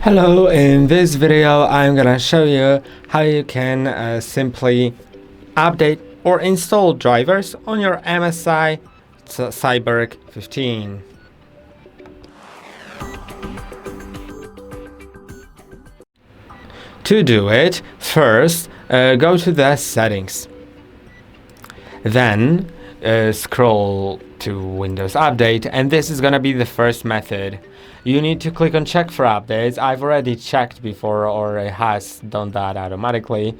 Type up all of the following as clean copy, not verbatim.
Hello, in this video I'm gonna show you how you can simply update or install drivers on your MSI Cyborg 15. To do it, first go to the settings, then scroll to Windows Update, and this is gonna be the first method. You need to click on check for updates. I've already checked before, or it has done that automatically.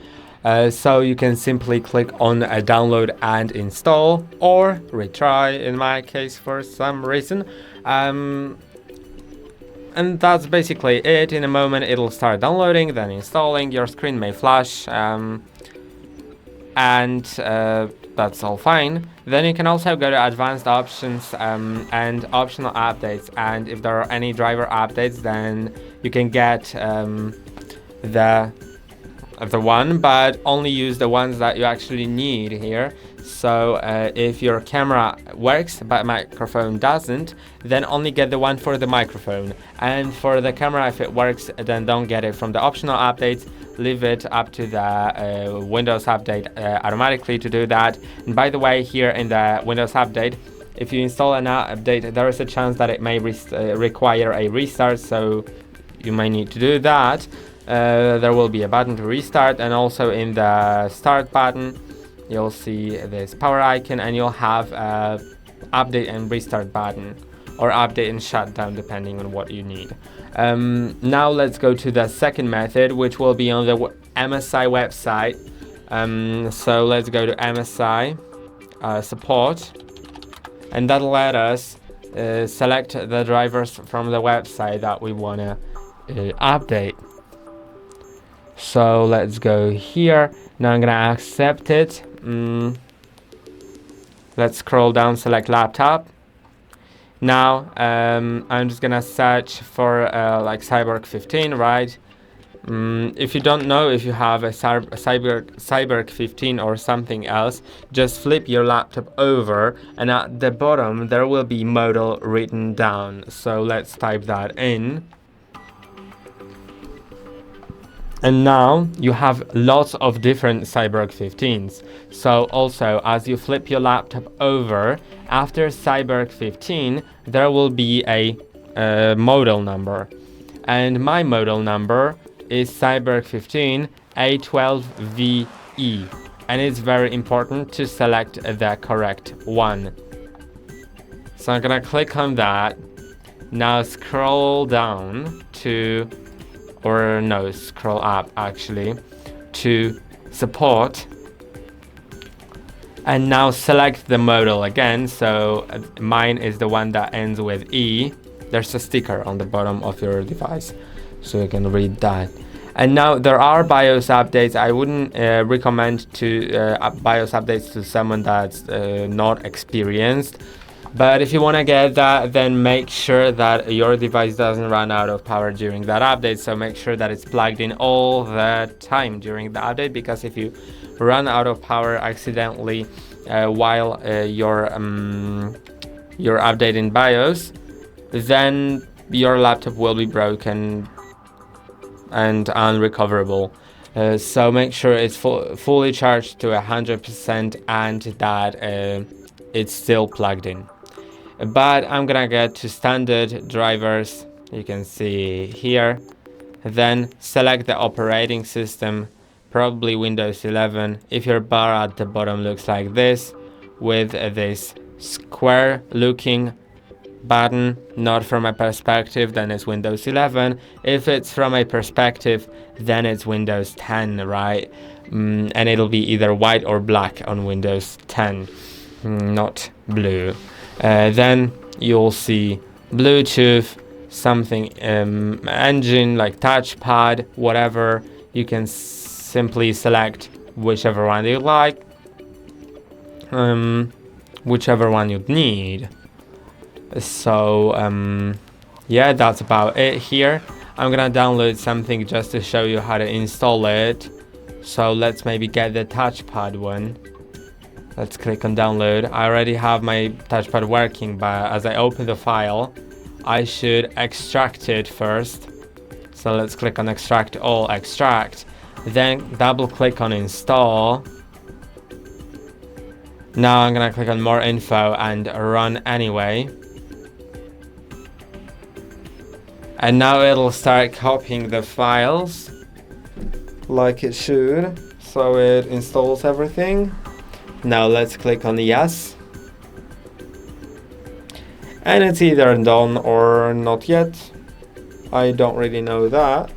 So you can simply click on download and install, or retry in my case for some reason. And that's basically it. In a moment it'll start downloading, then installing. Your screen may flash, that's all fine. Then you can also go to advanced options and optional updates, and if there are any driver updates, then you can get the one, but only use the ones that you actually need here. So if your camera works but microphone doesn't, then only get the one for the microphone, and for the camera, if it works, then don't get it from the optional updates. Leave it up to the Windows Update automatically to do that. And by the way, here in the Windows Update, if you install an update, there is a chance that it may require a restart, so you may need to do that. There will be a button to restart, and also in the start button you'll see this power icon, and you'll have update and restart button, or update and shutdown depending on what you need. Now let's go to the second method, which will be on the MSI website. So let's go to MSI support, and that'll let us select the drivers from the website that we want to update. So let's go here. Now I'm gonna accept it. Let's scroll down, select laptop. Now I'm just gonna search for like Cyborg 15, right? If you don't know if you have a Cyborg 15 or something else, just flip your laptop over, and at the bottom there will be model written down. So let's type that in. And now you have lots of different Cyborg 15s. So also, as you flip your laptop over, after Cyborg 15, there will be a model number. And my model number is Cyborg 15 A12VE. And it's very important to select the correct one. So I'm gonna click on that. Now scroll down to, or no, scroll up actually, to support, and now select the model again. So mine is the one that ends with E. There's a sticker on the bottom of your device, so you can read that. And now there are BIOS updates. I wouldn't recommend to BIOS updates to someone that's not experienced. But if you want to get that, then make sure that your device doesn't run out of power during that update. So make sure that it's plugged in all the time during the update, because if you run out of power accidentally while you're updating BIOS, then your laptop will be broken and unrecoverable. So make sure it's fully charged to 100% and that it's still plugged in. But I'm gonna get to standard drivers, you can see here. Then select the operating system, probably Windows 11. If your bar at the bottom looks like this, with this square looking button, not from a perspective, then it's Windows 11. If it's from a perspective, then it's Windows 10, right? And it'll be either white or black on Windows 10, not blue. Then you'll see Bluetooth, something engine like touchpad, whatever. You can simply select whichever one you like, whichever one you need. So yeah, that's about it here. I'm gonna download something just to show you how to install it. So let's maybe get the touchpad one. Let's click on download. I already have my touchpad working, but as I open the file, I should extract it first. So let's click on extract all, extract, then double click on install. Now I'm gonna click on more info and run anyway. And now it'll start copying the files like it should. So it installs everything. Now let's click on yes. And it's either done or not yet. I don't really know that.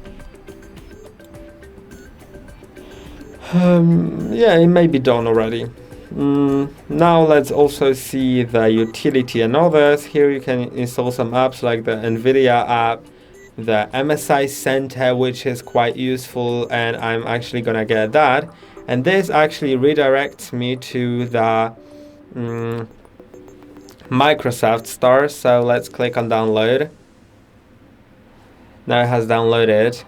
Yeah, it may be done already. Now let's also see the utility and others. Here you can install some apps like the NVIDIA app, the MSI Center, which is quite useful, and I'm actually gonna get that. And this actually redirects me to the Microsoft Store. So let's click on download. Now it has downloaded.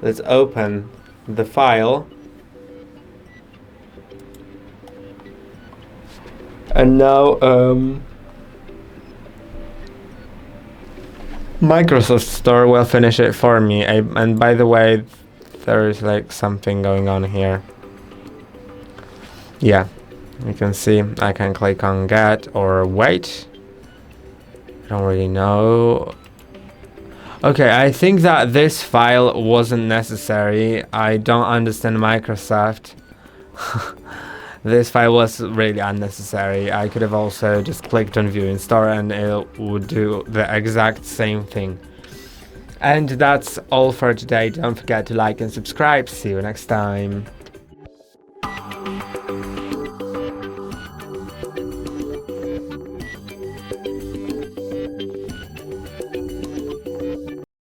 Let's open the file. And now Microsoft Store will finish it for me. And by the way, there is like something going on here. Yeah, you can see I can click on get or wait. I don't really know. Okay, I think that this file wasn't necessary. I don't understand Microsoft. This file was really unnecessary. I could have also just clicked on view in store and it would do the exact same thing. And that's all for today. Don't forget to like and subscribe. See you next time.